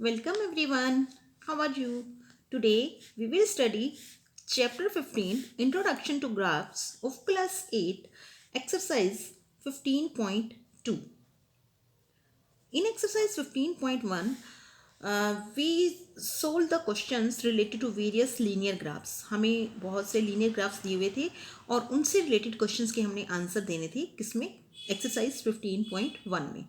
Welcome everyone. How are you? Today we will study chapter 15 Introduction to Graphs of class 8 exercise 15.2. In exercise 15.1 we solve the questions related to various linear graphs. हमें बहुत से linear graphs दिए हुए थे और उनसे related questions के हमने आंसर देने थे किसमें exercise 15.1 में.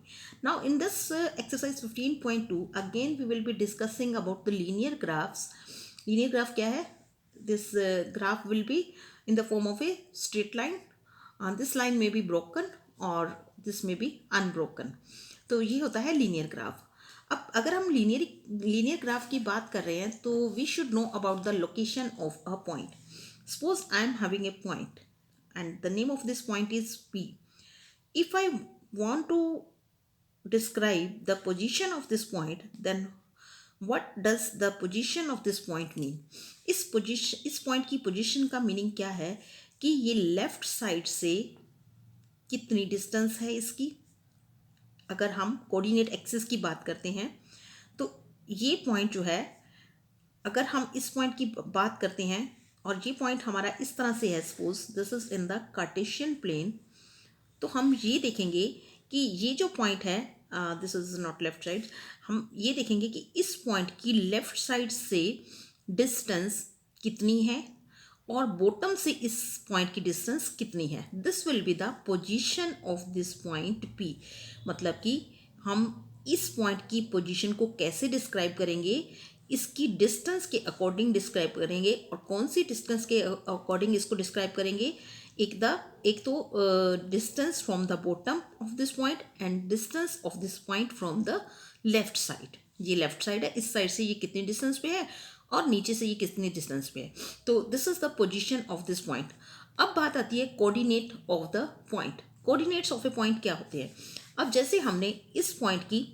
Now in this exercise 15.2 again we will be discussing about the linear graphs. Linear graph क्या है? This graph will be in the form of a straight line. This line may be broken or this may be unbroken. तो ये होता है linear graph. अब अगर हम linear graph की बात कर रहे हैं तो we should know about the location of a point. Suppose I am having a point and the name of this point is P. If I want to describe the position of this point, then what does the position of this point mean? इस point की position का meaning क्या है कि ये left side से कितनी distance है इसकी. अगर हम कोऑर्डिनेट एक्सिस की बात करते हैं तो ये पॉइंट जो है, अगर हम इस पॉइंट की बात करते हैं और ये पॉइंट हमारा इस तरह से है, suppose this is in the Cartesian plane, तो हम ये देखेंगे कि ये जो पॉइंट है, this is not left side, हम ये देखेंगे कि इस पॉइंट की लेफ्ट साइड से डिस्टेंस कितनी है और बॉटम से इस पॉइंट की डिस्टेंस कितनी है. This will be the position of this point P. मतलब कि हम इस पॉइंट की पोजीशन को कैसे डिस्क्राइब करेंगे, इसकी डिस्टेंस के अकॉर्डिंग डिस्क्राइब करेंगे. और कौन सी डिस्टेंस के अकॉर्डिंग इसको डिस्क्राइब करेंगे? एक तो distance from the bottom of this point and distance of this point from the left side. ये लेफ्ट साइड है, इस साइड से ये कितनी डिस्टेंस पे है और नीचे से ये कितनी डिस्टेंस पे है. तो this is the position of this point. अब बात आती है coordinate of the point. Coordinates of a point क्या होते हैं? अब जैसे हमने इस पॉइंट की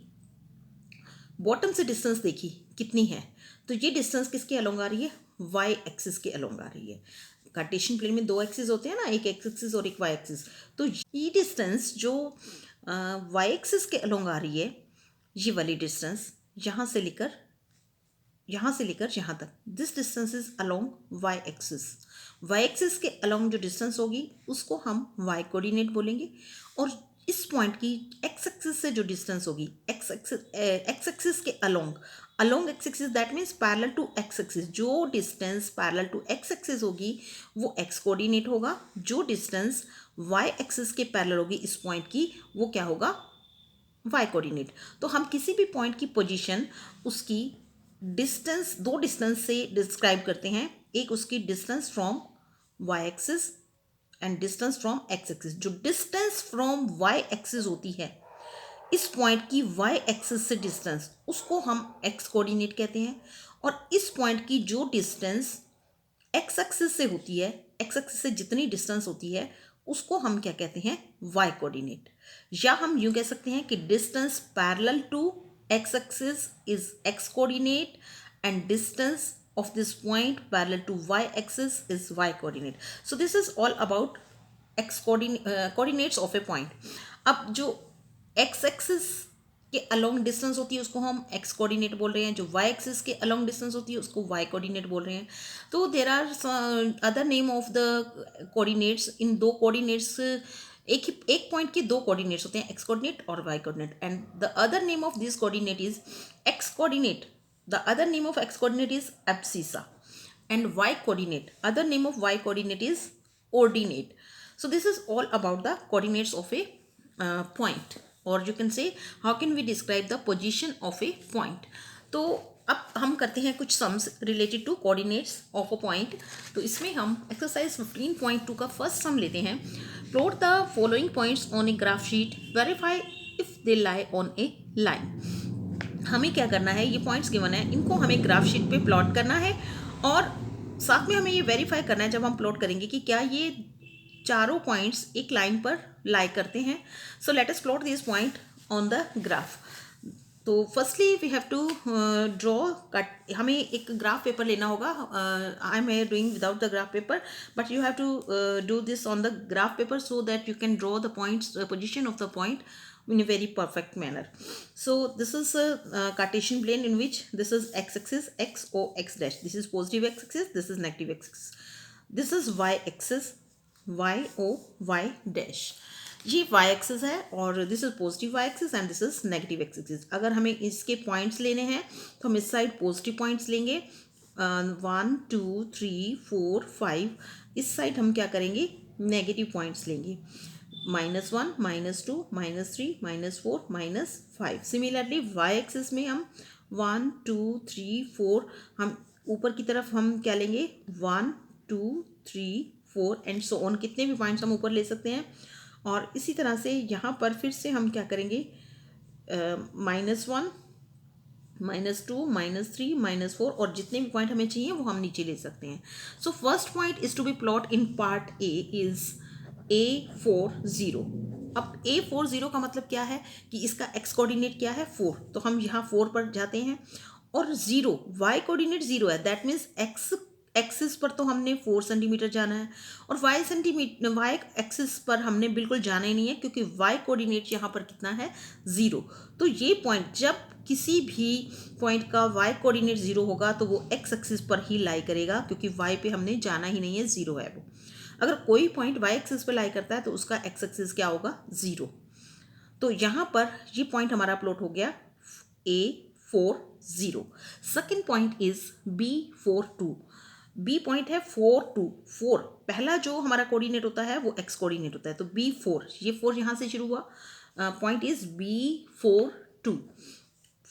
बॉटम से डिस्टेंस देखी कितनी है, तो ये डिस्टेंस किसके अलोंग आ रही है? वाई एक्सिस के अलोंग आ रही है. कार्टेशियन प्लेन में दो एक्सिस होते हैं ना, एक एक्स एक्सिस और एक वाई एक्सिस. तो ये डिस्टेंस जो वाई एक्सिस के अलोंग आ रही है, ये वाली डिस्टेंस यहाँ से लेकर यहाँ तक, this distance is along Y axis. Y axis के अलोंग जो डिस्टेंस होगी उसको हम वाई कोऑर्डिनेट बोलेंगे. और इस पॉइंट की एक्स एक्सिस से जो डिस्टेंस होगी, एक्स एक्सिस के along x axis, that means parallel to x axis, जो distance parallel to x axis होगी वो एक्स कोऑर्डिनेट होगा. जो डिस्टेंस वाई एक्सिस के पैरेलल होगी इस पॉइंट की, वो क्या होगा? Y coordinate. तो हम किसी भी पॉइंट की पोजीशन उसकी डिस्टेंस, दो डिस्टेंस से डिस्क्राइब करते हैं. एक उसकी distance from Y axis and distance from X axis. जो डिस्टेंस फ्रॉम वाई एक्सिस होती है, इस पॉइंट की वाई एक्सिस से डिस्टेंस, उसको हम एक्स कोऑर्डिनेट कहते हैं. और इस पॉइंट की जो डिस्टेंस एक्स एक्सिस से होती है, एक्स एक्सिस से जितनी डिस्टेंस होती है, उसको हम क्या कहते हैं? Y coordinate. या हम यूं कह सकते हैं कि distance parallel to x axis is x coordinate and distance of this point parallel to y axis is y coordinate. So this is all about coordinates of a point. अब जो x axis के along distance होती है उसको हम x coordinate बोल रहे हैं, जो y एक्सिस के अलोंग डिस्टेंस होती है उसको y कोऑर्डिनेट बोल रहे हैं. तो there are other name of the coordinates. इन दो कोऑर्डिनेट्स, एक पॉइंट के दो कोऑर्डिनेट्स होते हैं, एक्स कोऑर्डिनेट और y coordinate. And the other name of this coordinate is x coordinate. The other name of x coordinate is abscissa. And Y coordinate, other name of y coordinate is ordinate. So this is all about the coordinates of a point, और you can say how can we describe the position of a point. तो अब हम करते हैं कुछ sums related to coordinates of a point. तो इसमें हम एक्सरसाइज 15.2 का फर्स्ट सम लेते हैं. Plot the following points on a graph sheet, verify if they lie on A line. हमें क्या करना है? ये पॉइंट्स गिवन है, इनको हमें ग्राफ शीट पे प्लॉट करना है और साथ में हमें ये वेरीफाई करना है जब हम प्लॉट करेंगे कि क्या ये चारों पॉइंट्स एक लाइन पर लाई करते हैं. So let us plot this point on the graph. तो firstly we have to draw cut. हमें एक ग्राफ पेपर लेना होगा. I am doing without the graph paper, but you have to do this on the graph paper so that you can draw the points, position of the point in a very perfect manner. So this is a Cartesian plane in which this is x-axis, x o x dash, this is positive x-axis, this is negative x-axis, this is y-axis, y o y dash, ये y axis है और this is positive y axis and this is negative x axis. अगर हमें इसके points लेने हैं तो हम इस साइड पॉजिटिव पॉइंट्स लेंगे, 1 2 3 4 5. इस साइड हम क्या करेंगे, नेगेटिव पॉइंट्स लेंगे, -1 -2 -3 -4 -5. सिमिलरली y एक्सिस में हम 1 2 3 4, हम ऊपर की तरफ हम क्या लेंगे, 1 2 3 4 एंड सो ऑन, कितने भी पॉइंट्स हम ऊपर ले सकते हैं. और इसी तरह से यहाँ पर फिर से हम क्या करेंगे, -1 -2 -3 -4, और जितने भी पॉइंट हमें चाहिए वो हम नीचे ले सकते हैं. So first point is to be plot in part A is A40. अब A40 का मतलब क्या है कि इसका x कोऑर्डिनेट क्या है, 4. तो हम यहाँ 4 पर जाते हैं और 0 y कोऑर्डिनेट 0 है, दैट मीन्स x एक्सिस पर तो हमने 4 सेंटीमीटर जाना है और y एक्सिस पर हमने बिल्कुल जाना ही नहीं है, क्योंकि y कोऑर्डिनेट यहाँ पर कितना है, 0. तो ये पॉइंट, जब किसी भी पॉइंट का y कोऑर्डिनेट 0 होगा तो वो x एक्सिस पर ही लाई करेगा, क्योंकि y पे हमने जाना ही नहीं है, 0 है वो. अगर कोई पॉइंट y एक्सिस पर लाई करता है तो उसका x एक्सिस क्या होगा, 0. तो यहाँ पर ये पॉइंट हमारा प्लॉट हो गया A40. Second point is B42. B point है 4 2 4. पहला जो हमारा कोऑर्डिनेट होता है वो x कोऑर्डिनेट होता है, तो B4, ये 4 यहाँ से शुरू हुआ. Point is B42.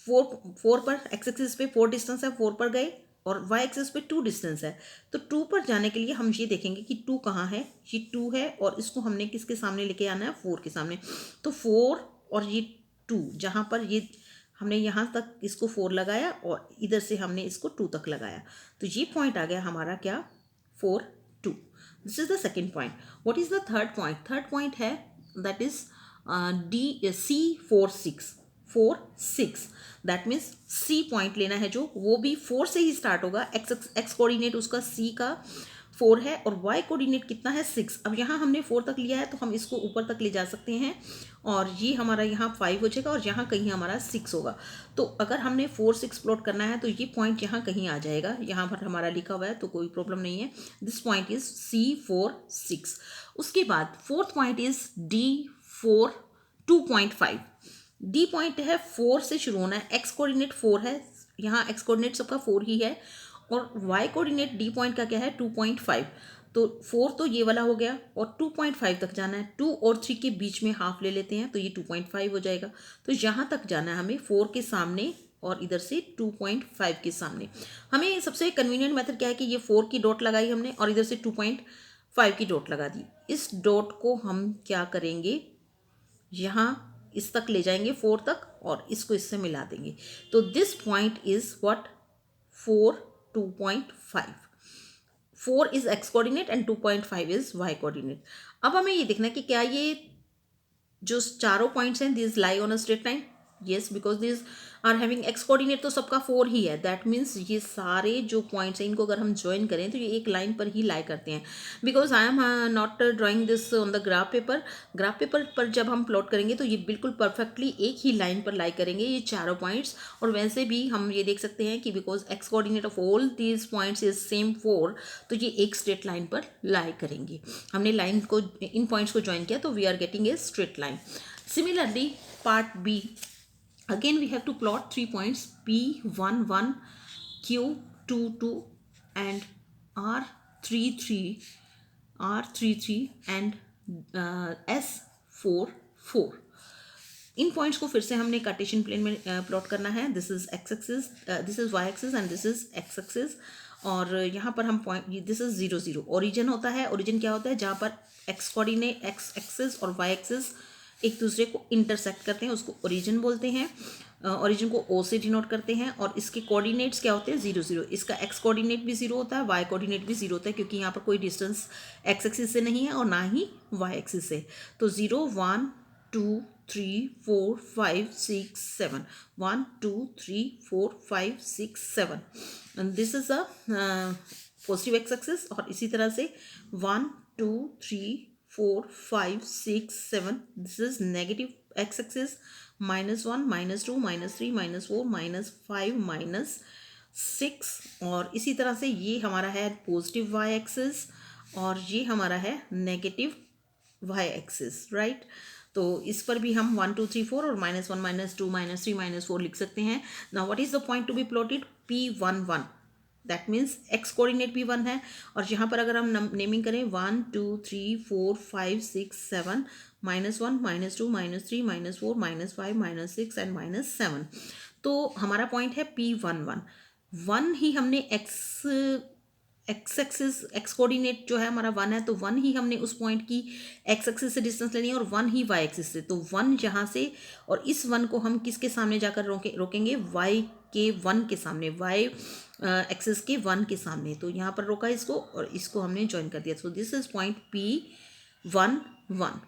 4 पर x एक्सिस पे 4 डिस्टेंस है, 4 पर गए, और y एक्सिस पे 2 डिस्टेंस है. तो 2 पर जाने के लिए हम ये देखेंगे कि 2 कहाँ है, ये 2 है और इसको हमने किसके सामने लेके आना है, 4 के सामने. तो 4 और ये 2, जहाँ पर ये हमने यहाँ तक इसको 4 लगाया और इधर से हमने इसको 2 तक लगाया, तो ये पॉइंट आ गया हमारा क्या, 4 2. This is the second point. What is the third point, third point है that is C4 6. That means C point लेना है जो, वो भी 4 से ही स्टार्ट होगा. एक्स कोऑर्डिनेट उसका C का 4 है और y कोऑर्डिनेट कितना है, 6. अब यहाँ हमने 4 तक लिया है तो हम इसको ऊपर तक ले जा सकते हैं और ये हमारा यहाँ 5 हो जाएगा और यहाँ कहीं हमारा 6 होगा. तो अगर हमने 4 6 प्लॉट करना है तो ये पॉइंट यहाँ कहीं आ जाएगा, यहाँ पर हमारा लिखा हुआ है तो कोई प्रॉब्लम नहीं है. This point is C4 6. उसके बाद fourth point is D4 2.5. D point है 4 से शुरू होना है, एक्स कोऑर्डिनेट 4 है, यहाँ एक्स कोऑर्डिनेट सबका 4 ही है, और वाई कोऑर्डिनेट डी पॉइंट का क्या है, 2.5. तो 4 तो ये वाला हो गया और 2.5 तक जाना है. 2 और 3 के बीच में हाफ ले लेते हैं तो ये 2.5 हो जाएगा. तो यहाँ तक जाना है हमें 4 के सामने और इधर से 2.5 के सामने. हमें सबसे कन्वीनियंट मेथड क्या है कि ये 4 की डॉट लगाई हमने और इधर से 2.5 की डॉट लगा दी. इस डॉट को हम क्या करेंगे, यहाँ इस तक ले जाएंगे 4 तक और इसको इससे मिला देंगे. तो this point is what, 4 2.5. 4 is x coordinate and 2.5 is Y coordinate. अब हमें ये देखना है कि क्या ये जो चारों पॉइंट्स हैं, this lie on a straight line. Yes, because this are having X coordinate, तो सबका 4 ही है. दैट मीन्स ये सारे जो पॉइंट्स हैं इनको अगर हम ज्वाइन करें तो ये एक लाइन पर ही लाई करते हैं. Because I am not drawing this on the graph paper. Graph paper पर जब हम प्लॉट करेंगे तो ये बिल्कुल परफेक्टली एक ही लाइन पर लाई करेंगे ये चारों पॉइंट्स. और वैसे भी हम ये देख सकते हैं कि because x coordinate of all these points is same 4, तो ये एक स्ट्रेट लाइन पर लाई करेंगे. हमने लाइन को, इन पॉइंट्स को ज्वाइन किया तो we are getting a straight line. Similarly part B, again we have to plot 3 points P11, Q22 and R33 and S44. In points को फिर से हमने कार्टेशियन प्लेन में प्लॉट करना है. This is X axis, this is Y axis and this is X axis. और यहाँ पर हम पॉइंट, दिस इज 0 0 ओरिजिन होता है. ओरिजिन क्या होता है, जहाँ पर एक्स कोऑर्डिनेट, एक्स एक्सिस और वाई एक्सिस एक दूसरे को इंटरसेक्ट करते हैं, उसको ओरिजिन बोलते हैं. ओरिजिन को ओ से डिनोट करते हैं. और इसके कोऑर्डिनेट्स क्या होते हैं, 0 0. इसका एक्स कोऑर्डिनेट भी 0 होता है, वाई कोऑर्डिनेट भी 0 होता है, क्योंकि यहाँ पर कोई डिस्टेंस एक्स एक्सिस से नहीं है और ना ही वाई एक्सिस से. तो 0 1 2 3 4 5 6 7, 1 2 3 4 5 6 7. This is a positive x axis. और इसी तरह से 1 2 3 4 5 6 7, this is negative x axis -1 -2 -3 -4 -5 -6 और इसी तरह से ये हमारा है पॉजिटिव वाई एक्सिस और ये हमारा है नेगेटिव वाई एक्सिस, राइट। तो इस पर भी हम 1 2 3 4 और -1 -2 -3 -4 लिख सकते हैं। Now what is the point to be plotted? P11, that means x coordinate P1 है और यहाँ पर अगर हम नेमिंग करें 1 2 3 4 5 6 7 -1 -2 -3 -4 -5 -6 एंड -7, तो हमारा पॉइंट है P11। वन ही हमने एक्स एक्सिस एक्स कोऑर्डिनेट जो है हमारा 1 है, तो 1 ही हमने उस पॉइंट की एक्स एक्सिस से डिस्टेंस लेनी है और 1 ही वाई एक्सिस से, तो 1 यहाँ से और इस 1 को हम किसके सामने जाकर रोकेंगे? वाई के 1 के सामने, वाई एक्सिस के 1 के सामने। तो यहाँ पर रोका इसको और इसको हमने ज्वाइन कर दिया। So this is point P11।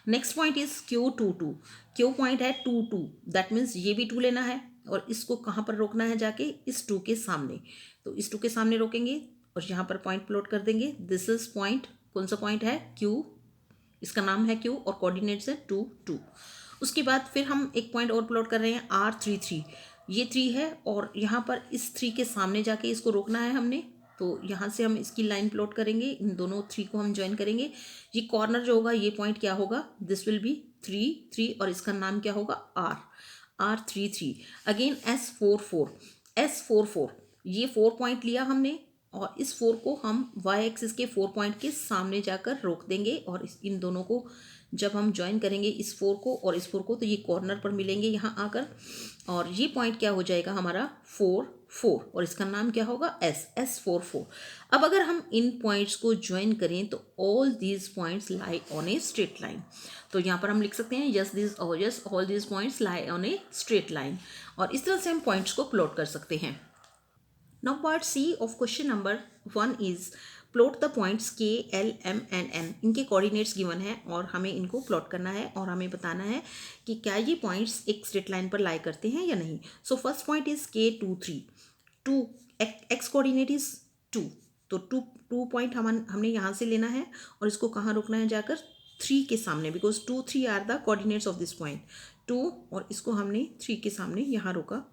Next point is Q22। Q point है 2 2, दैट मीन्स ये भी 2 लेना है और इसको कहाँ पर रोकना है? जाके इस 2 के सामने। तो इस 2 के सामने रोकेंगे और यहाँ पर पॉइंट प्लॉट कर देंगे। दिस इज पॉइंट, कौन सा पॉइंट है? Q, इसका नाम है Q और कोऑर्डिनेट्स है 2 2। उसके बाद फिर हम एक पॉइंट और प्लॉट कर रहे हैं R33। ये 3 है और यहाँ पर इस 3 के सामने जाके इसको रोकना है हमने। तो यहाँ से हम इसकी लाइन प्लॉट करेंगे, इन दोनों 3 को हम ज्वाइन करेंगे। ये कॉर्नर जो होगा ये पॉइंट क्या होगा? दिस विल बी 3 3 और इसका नाम क्या होगा? R33। अगेन S44 ये 4 पॉइंट लिया हमने और इस 4 को हम वाई एक्सिस के 4 पॉइंट के सामने जाकर रोक देंगे और इन दोनों को जब हम ज्वाइन करेंगे इस 4 को और इस 4 को, तो ये कॉर्नर पर मिलेंगे यहाँ आकर और ये पॉइंट क्या हो जाएगा हमारा? 4 4 और इसका नाम क्या होगा? S44। अब अगर हम इन पॉइंट्स को ज्वाइन करें तो all these points lie on A straight line. तो यहाँ पर हम लिख सकते हैं yes all these points lie on A straight line और इस तरह से हम पॉइंट्स को प्लॉट कर सकते हैं। Now part C of question number 1 is plot the points K, L, M and N। इनके कोऑर्डिनेट्स गिवन है और हमें इनको प्लॉट करना है और हमें बताना है कि क्या ये पॉइंट्स एक स्ट्रेट लाइन पर लाई करते हैं या नहीं। सो first point is K23। 2 x coordinate is 2, तो 2 पॉइंट हमने यहाँ से लेना है और इसको कहाँ रोकना है? जाकर 3 के सामने, because 2 3 are the coordinates of this point. 2 और इसको हमने 3 के सामने यहाँ रोका,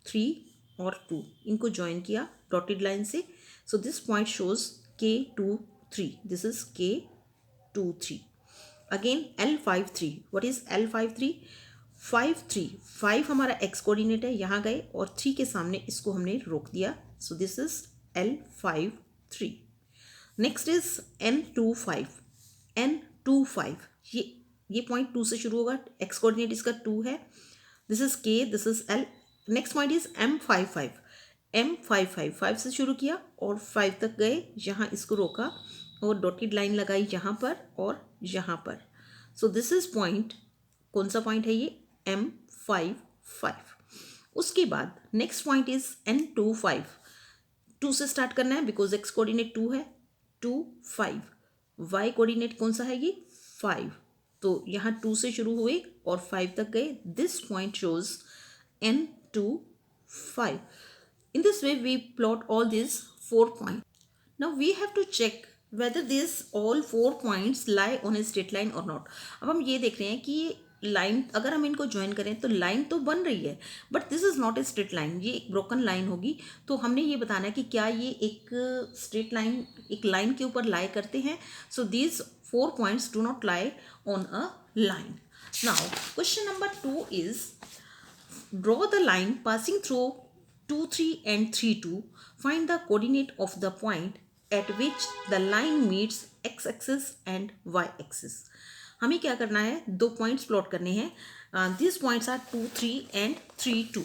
3 और 2 इनको ज्वाइन किया डॉटेड लाइन से। सो this point shows K23, this is K23। Again L53, what is L53? 5 हमारा एक्स कोऑर्डिनेट है, यहाँ गए और 3 के सामने इसको हमने रोक दिया। So this is L53। Next is N25 ये पॉइंट 2 से शुरू होगा, एक्स कोऑर्डिनेट इसका 2 है, this is K, this is L। Next point is M55 5 से शुरू किया और 5 तक गए, यहाँ इसको रोका और डॉटेड लाइन लगाई यहाँ पर और यहाँ पर। सो दिस इज पॉइंट, कौन सा पॉइंट है ये? M55। उसके बाद नेक्स्ट पॉइंट इज N25। 2 से स्टार्ट करना है बिकॉज एक्स कोऑर्डिनेट 2 है, 2 5। वाई कोऑर्डिनेट कौन सा है ये? 5। तो यहाँ 2 से शुरू हुए और 5 तक गए। This point shows N25। In this way we plot all these 4 points. Now we have to check whether these all 4 points lie on a straight line or not. अब हम ये देख रहे हैं कि लाइन अगर हम इनको ज्वाइन करें तो लाइन तो बन रही है but this is not a straight line, ये एक ब्रोकन लाइन होगी। तो हमने ये बताना है कि क्या ये एक स्ट्रेट लाइन, एक लाइन के ऊपर लाई करते हैं। So these 4 points do not lie on a line. Now question number 2 is draw the line passing through 2 3 and 3 2, find the coordinate of the point at which the line meets x axis and y axis। हमें क्या करना है? 2 points plot करने हैं। This points are 2 3 and 3 2।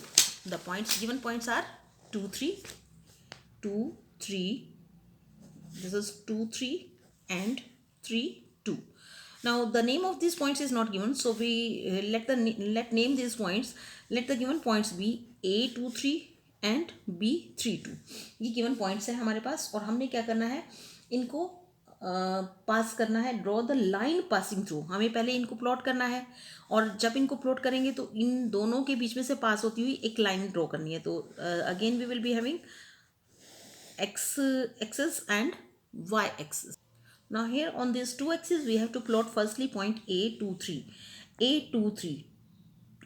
The points given points are 2 3 this is 2 3 and 3 2। Now the name of these points is not given, so we let name these points. Let the given points be A23 and B32। ये given points है हमारे पास और हमने क्या करना है? इनको पास करना है। Draw the line passing through, हमें पहले इनको प्लॉट करना है और जब इनको प्लॉट करेंगे तो इन दोनों के बीच में से पास होती हुई एक लाइन ड्रॉ करनी है। तो again we will be having x axis and y axis। Now here on these 2 axes we have to plot firstly point A23।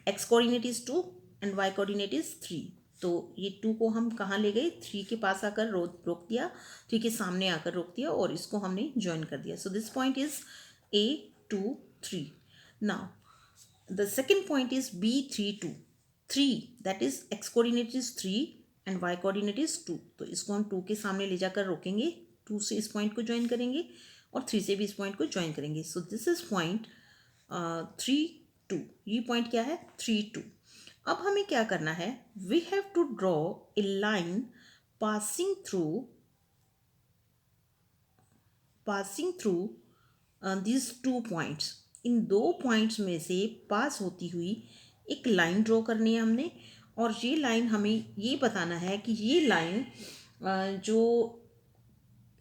X coordinate is 2 and Y coordinate is 3। तो ये 2 को हम कहाँ ले गए, 3 के पास आकर रोक दिया, 3 के सामने आकर रोक दिया और इसको हमने ज्वाइन कर दिया। So this point is A 2 3। Now the second point is B 3 2 3, that is x coordinate is 3 and Y coordinate is 2। तो इसको हम 2 के सामने ले जाकर रोकेंगे, 2 से इस पॉइंट को ज्वाइन करेंगे और 3 से भी इस पॉइंट को ज्वाइन करेंगे। सो दिस इज पॉइंट 3 2। ये पॉइंट क्या है, 3 2। अब हमें क्या करना है, we have to draw a line passing through these 2 points. इन 2 पॉइंट्स में से पास होती हुई एक लाइन ड्रॉ करनी है हमने, और ये लाइन हमें ये बताना है कि ये लाइन जो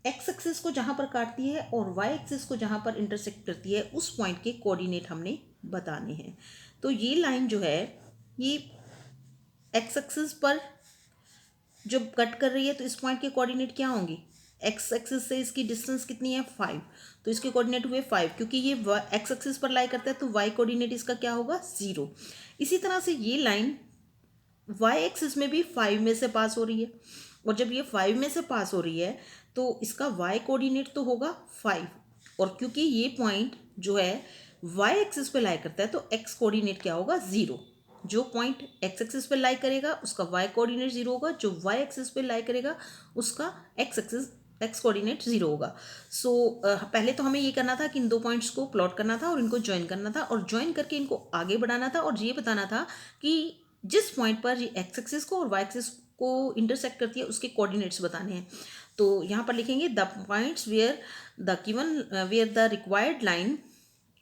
एक्स एक्सिस को जहाँ पर काटती है और वाई एक्सिस को जहाँ पर इंटरसेक्ट करती है उस पॉइंट के कोऑर्डिनेट हमने बताने हैं। तो ये लाइन जो है ये एक्स एक्सिस पर जब कट कर रही है तो इस पॉइंट के कोऑर्डिनेट क्या होंगे, एक्स एक्सिस से इसकी डिस्टेंस कितनी है 5, तो इसके कोऑर्डिनेट हुए 5। क्योंकि ये एक्स एक्सिस पर लाई करता है तो वाई कोऑर्डिनेट इसका क्या होगा 0। इसी तरह से ये लाइन वाई एक्सिस में भी 5 में से पास हो रही है, और जब ये 5 में से पास हो रही है तो इसका वाई कोऑर्डिनेट तो होगा 5, और क्योंकि ये पॉइंट जो है वाई एक्सिस पे लाई करता है तो एक्स कोऑर्डिनेट क्या होगा 0। जो पॉइंट एक्स एक्सिस पे लाई करेगा उसका वाई कोऑर्डिनेट 0 होगा, जो वाई एक्सिस पे लाई करेगा उसका एक्स कोऑर्डिनेट 0 होगा। सो पहले तो हमें ये करना था कि इन 2 पॉइंट्स को प्लॉट करना था और इनको ज्वाइन करना था, और ज्वाइन करके इनको आगे बढ़ाना था, और ये बताना था कि जिस पॉइंट पर ये एक्स एक्सिस को और वाई एक्सिस को इंटरसेक्ट करती है उसके कोऑर्डिनेट्स बताने हैं। तो यहाँ पर लिखेंगे the points where the required line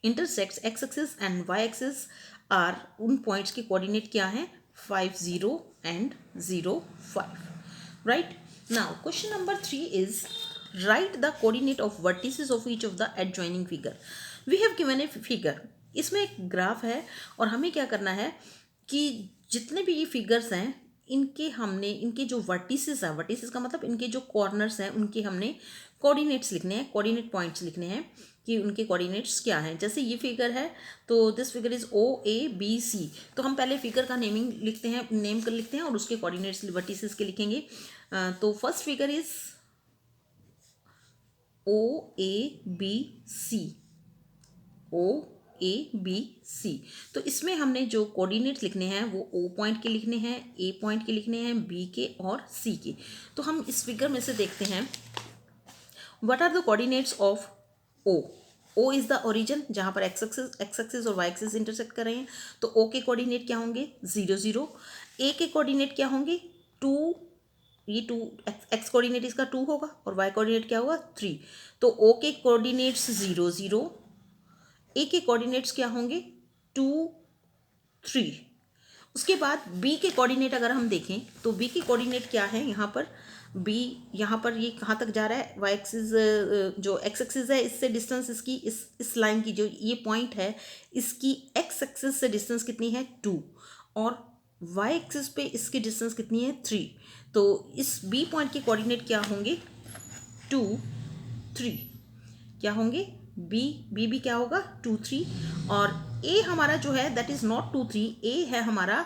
intersects X axis and Y axis are, उन पॉइंट्स के कोऑर्डिनेट क्या हैं 5 0 and 0 5। Right, now question number 3 is write the coordinate of vertices of each of the adjoining figure. We have given a figure, इसमें एक graph है और हमें क्या करना है कि जितने भी ये फिगर्स हैं इनके जो वर्टिसेस हैं, वर्टिसेस का मतलब इनके जो कॉर्नर्स हैं उनके हमने कोऑर्डिनेट्स लिखने हैं, कोऑर्डिनेट पॉइंट्स लिखने हैं कि उनके कोऑर्डिनेट्स क्या हैं। जैसे ये फिगर है तो दिस फिगर इज OABC, तो हम पहले फिगर का नेम कर लिखते हैं और उसके कोऑर्डिनेट्स वर्टिसेस के लिखेंगे। तो फर्स्ट फिगर इज OABC। तो इसमें हमने जो कोऑर्डिनेट्स लिखने हैं वो O पॉइंट के लिखने हैं, A पॉइंट के लिखने हैं, B के और C के। तो हम इस फिगर में से देखते हैं what are the coordinates of O। O is the origin जहाँ पर एक्स एक्सिस और वाई एक्सिस इंटरसेक्ट कर रहे हैं, तो O के कोऑर्डिनेट क्या होंगे 0 0। A के कोऑर्डिनेट क्या होंगे 2, ये 2 एक्स कोऑर्डिनेट इसका 2 होगा और वाई कोऑर्डिनेट क्या होगा 3। तो O के कोऑर्डिनेट्स 0 0, A के कोऑर्डिनेट्स क्या होंगे 2 3। उसके बाद B के कोऑर्डिनेट अगर हम देखें तो B के कोऑर्डिनेट क्या है, यहाँ पर B यहाँ पर ये कहाँ तक जा रहा है, वाई एक्सिस जो एक्स एक्सिस है इससे डिस्टेंस इसकी इस लाइन की जो ये पॉइंट है इसकी एक्स एक्सिस से डिस्टेंस कितनी है 2, और वाई एक्सिस पे इसकी डिस्टेंस कितनी है 3। तो इस B पॉइंट के कोऑर्डिनेट क्या होंगे 2 3, क्या होंगे बी क्या होगा 2 3, और A हमारा जो है दैट इज नॉट 2 3, A है हमारा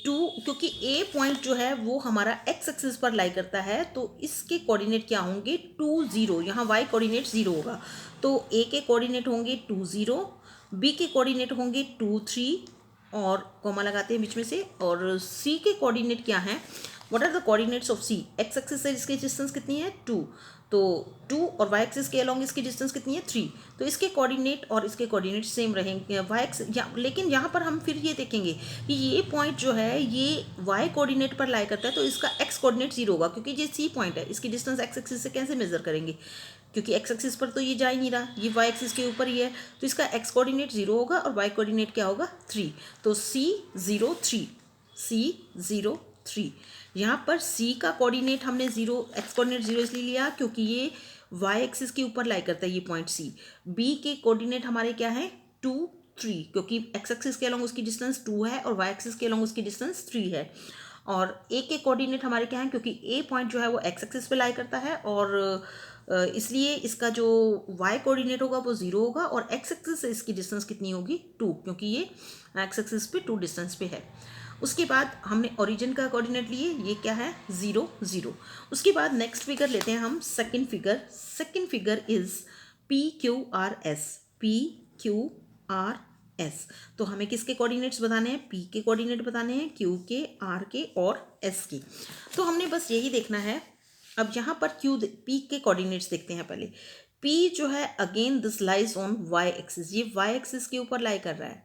2, क्योंकि A पॉइंट जो है वो हमारा एक्स एक्सिस पर लाई करता है तो इसके कोऑर्डिनेट क्या होंगे 2 0, यहाँ वाई कोऑर्डिनेट 0 होगा। तो A के कोऑर्डिनेट होंगे 2 0, B के कोऑर्डिनेट होंगे 2 3 और कॉमा लगाते हैं बीच में से, और C के कोऑर्डिनेट क्या हैं, what are the coordinates of C। X axis से इसकी डिस्टेंस कितनी है 2, तो 2 और वाई एक्सिस के अलॉन्ग इसकी डिस्टेंस कितनी है 3, तो इसके कोऑर्डिनेट और इसके कोऑर्डिनेट सेम रहेंगे वाई एक्स लेकिन यहाँ पर हम फिर ये देखेंगे कि ये पॉइंट जो है ये वाई कोऑर्डिनेट पर लाई करता है तो इसका एक्स कोऑर्डिनेट 0 होगा, क्योंकि ये C पॉइंट है इसकी डिस्टेंस एक्स एक्सिस से कैसे मेजर करेंगे, क्योंकि एक्स एक्सिस पर तो ये जा ही नहीं रहा, ये वाई एक्सिस के ऊपर ही है, तो इसका एक्स कोऑर्डिनेट 0 होगा और वाई कोऑर्डिनेट क्या होगा 3। तो C 0 3 यहाँ पर C का कोऑर्डिनेट हमने 0 एक्स कोऑर्डिनेट 0 इसलिए लिया क्योंकि ये वाई एक्सिस के ऊपर लाई करता है ये पॉइंट C। B के कोऑर्डिनेट हमारे क्या है 2 3, क्योंकि एक्स एक्सिस के अलॉन्ग उसकी डिस्टेंस 2 है और वाई एक्सिस के अलॉन्ग उसकी डिस्टेंस 3 है। और ए के कोऑर्डिनेट हमारे क्या हैं, क्योंकि ए पॉइंट जो है वो एक्स एक्सिस पे लाई करता है और इसलिए इसका जो वाई कोऑर्डिनेट होगा वो 0 होगा और एक्स एक्सिस से इसकी डिस्टेंस कितनी होगी 2, क्योंकि ये एक्स एक्सिस पे 2 डिस्टेंस पे है। उसके बाद हमने ओरिजिन का कोऑर्डिनेट लिए, ये क्या है 0 0। उसके बाद नेक्स्ट फिगर लेते हैं हम second figure is P Q R S, P Q R S. तो हमें किसके कोऑर्डिनेट्स बताने हैं, पी के कोऑर्डिनेट बताने हैं, क्यू के, आर के और एस के। तो हमने बस यही देखना है। अब यहाँ पर क्यू पी के कोऑर्डिनेट्स देखते हैं पहले। पी जो है again this lies on Y axis, ये वाई एक्सिस के ऊपर लाई कर रहा है।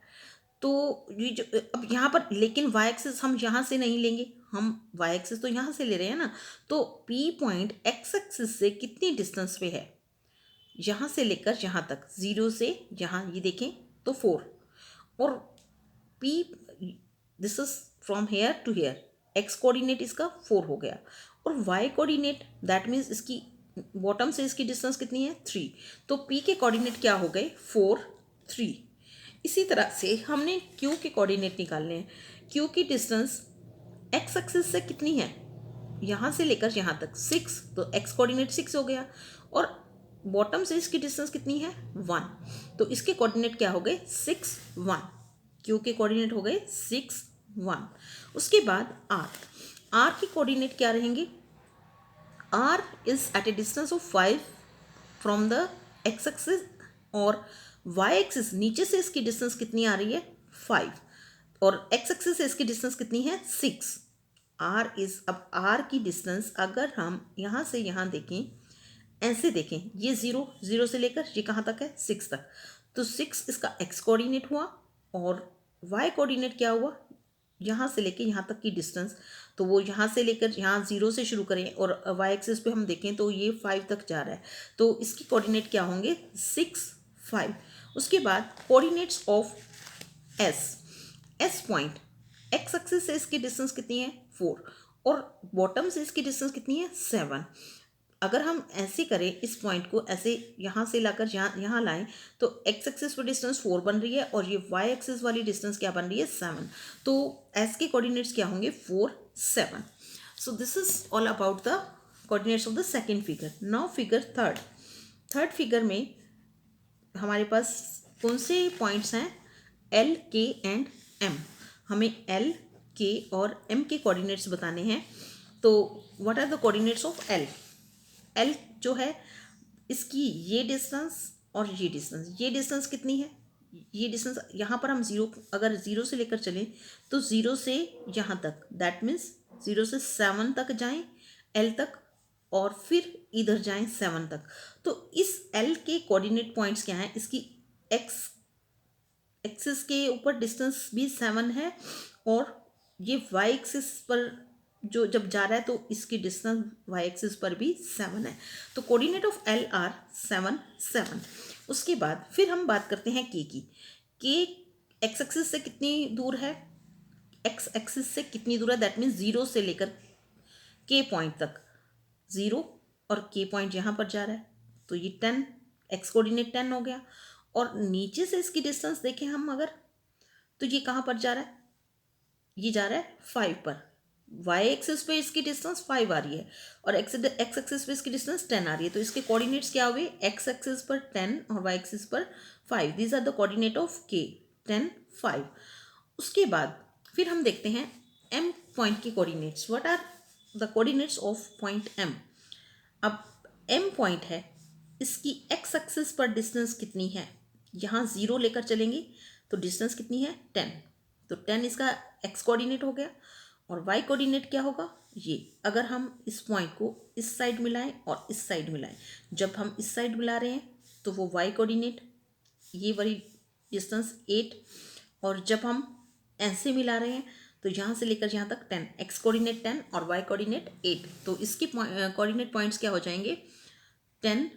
तो ये जो अब यहाँ पर लेकिन वाई एक्सिस हम यहाँ से नहीं लेंगे, हम वाई एक्सिस तो यहाँ से ले रहे हैं ना। तो पी पॉइंट एक्स एक्सिस से कितनी डिस्टेंस पे है, यहाँ से लेकर यहाँ तक, 0 से यहाँ ये देखें तो 4, और P this is from here to here, X coordinate इसका 4 हो गया और y कोऑर्डिनेट दैट मीन्स इसकी बॉटम से इसकी डिस्टेंस कितनी है 3। तो P के कोऑर्डिनेट क्या हो गए 4 3। इसी तरह से हमने Q के कोऑर्डिनेट निकालने हैं। Q की डिस्टेंस x एक्सिस से कितनी है, यहाँ से लेकर यहाँ तक 6, तो x कोऑर्डिनेट 6 हो गया और बॉटम से इसकी डिस्टेंस कितनी है 1, तो इसके कोऑर्डिनेट क्या हो गए 6 1। क्यू के कोऑर्डिनेट हो गए 6 1। उसके बाद आर के कोऑर्डिनेट क्या रहेंगे, R is at a distance of 5 from the X axis और वाई एक्सिस नीचे से इसकी डिस्टेंस कितनी आ रही है 5 और एक्स एक्सिस से इसकी डिस्टेंस कितनी है 6। आर इज, अब आर की डिस्टेंस अगर हम यहाँ से यहाँ देखें, ऐसे देखें, ये 0 से लेकर ये कहाँ तक है 6 तक, तो 6 इसका एक्स कोऑर्डिनेट हुआ और वाई कोऑर्डिनेट क्या हुआ, यहाँ से लेके यहाँ तक की डिस्टेंस, तो वो यहाँ से लेकर यहाँ 0 से शुरू करें और वाई एक्सिस पे हम देखें तो ये 5 तक जा रहा है, तो इसकी कोऑर्डिनेट क्या होंगे 6 5। उसके बाद coordinates of S point, x axis से इसकी डिस्टेंस कितनी है 4 और बॉटम से इसकी डिस्टेंस कितनी है 7। अगर हम ऐसे करें इस पॉइंट को ऐसे यहाँ से लाकर यहाँ लाएं तो एक्स एक्सिस पर डिस्टेंस 4 बन रही है और ये वाई एक्सिस वाली डिस्टेंस क्या बन रही है 7। तो एस के कोऑर्डिनेट्स क्या होंगे 4 7। सो this is all about the coordinates of the second figure. Now figure third figure में हमारे पास कौन से पॉइंट्स हैं, एल के एंड एम। हमें एल के और एम के कोऑर्डिनेट्स बताने हैं। तो what are the coordinates of L, L जो है इसकी ये डिस्टेंस और ये डिस्टेंस कितनी है, ये डिस्टेंस यहाँ पर हम अगर 0 से लेकर चलें तो 0 से यहाँ तक दैट मीन्स 0 से 7 तक जाएं एल तक और फिर इधर जाएं 7 तक। तो इस एल के कोऑर्डिनेट पॉइंट्स क्या हैं, इसकी एक्स एक्सिस के ऊपर डिस्टेंस भी 7 है और ये वाई एक्सिस पर जो जब जा रहा है तो इसकी डिस्टेंस वाई एक्सिस पर भी 7 है। तो कोऑर्डिनेट ऑफ एल आर 7 7। उसके बाद फिर हम बात करते हैं के एक्स एक्सिस से कितनी दूर है, एक्स एक्सिस से कितनी दूर है दैट मीन्स 0 से लेकर के पॉइंट तक, 0 और के पॉइंट यहाँ पर जा रहा है तो ये 10, एक्स कोऑर्डिनेट 10 हो गया और नीचे से इसकी डिस्टेंस देखें हम अगर तो ये कहाँ पर जा रहा है, ये जा रहा है 5 पर, वाई एक्सिस पे इसकी डिस्टेंस 5 आ रही है और एक्स एक्सिस पे इसकी डिस्टेंस 10 आ रही है। तो इसके कोऑर्डिनेट्स क्या हुए, एक्स एक्सिस पर 10 और वाई एक्सिस पर 5। These are the coordinate of K 10 5। उसके बाद फिर हम देखते हैं एम पॉइंट की coordinates. What are the coordinates of point M. अब एम पॉइंट है, इसकी एक्स एक्सिस पर डिस्टेंस कितनी है, यहाँ 0 लेकर चलेंगे तो डिस्टेंस कितनी है 10, तो 10 इसका एक्स कोऑर्डिनेट हो गया और वाई कोऑर्डिनेट क्या होगा ये। अगर हम इस पॉइंट को इस साइड मिलाएं और इस साइड मिलाएं, जब हम इस साइड मिला रहे हैं तो वो वाई कोऑर्डिनेट ये वाली डिस्टेंस 8 और जब हम ऐसे मिला रहे हैं तो यहाँ से लेकर यहाँ तक 10, एक्स कोऑर्डिनेट 10 और वाई कोऑर्डिनेट 8। तो इसके कोऑर्डिनेट पॉइंट्स क्या हो जाएंगे 10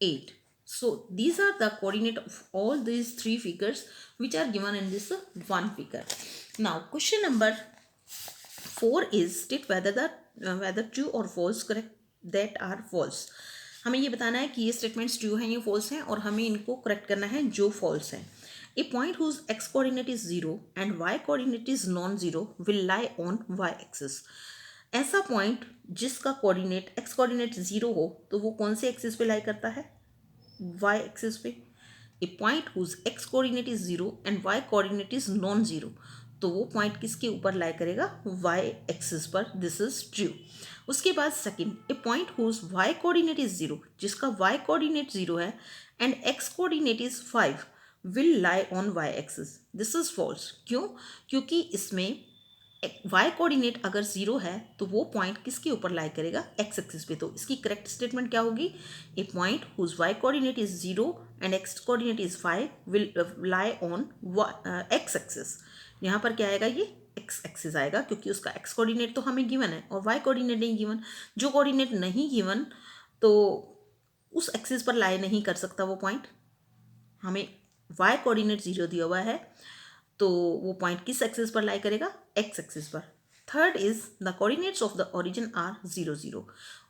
8। So these are the coordinate of all these 3 figures which are given in this one figure. Now question number 4 is state whether true or false correct that are false. हमें ये बताना है कि ये statements true हैं या false हैं और हमें इनको करेक्ट करना है जो फॉल्स हैं। A point whose x coordinate is 0 and y coordinate is non-zero will lie on y axis. ऐसा पॉइंट जिसका कोऑर्डिनेट x कोऑर्डिनेट 0 हो तो वो कौन से एक्सिस पे लाई करता है? y एक्सिस पे. A point whose x coordinate is 0 and y coordinate is non-zero, तो वो पॉइंट किसके ऊपर लाई करेगा? y एक्सिस पर. This is true. उसके बाद second, a point whose y coordinate is 0, जिसका y कोऑर्डिनेट 0 है and x coordinate is 5 will lie on y axis. This is false. क्यों? क्योंकि इसमें y कोऑर्डिनेट अगर 0 है तो वो पॉइंट किसके ऊपर लाई करेगा? x एक्सिस पे. तो इसकी करेक्ट स्टेटमेंट क्या होगी? A point whose y coordinate is 0 and x coordinate is 5 will lie on x axis. यहाँ पर क्या आएगा? ये x एक्सिस आएगा, क्योंकि उसका x कोऑर्डिनेट तो हमें गिवन है और y कोऑर्डिनेट नहीं गिवन. जो कोऑर्डिनेट नहीं गिवन तो उस एक्सिस पर लाई नहीं कर सकता वो पॉइंट. हमें y कोऑर्डिनेट 0 दिया हुआ है तो वो पॉइंट किस एक्सिस पर लाई करेगा? x एक्सिस पर. Third is the coordinates of the origin are 0 0.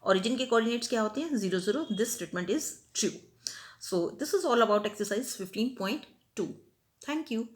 Origin के कोऑर्डिनेट्स क्या होते हैं? 0 0. This statement is true. So this is all about exercise 15.2. Thank you.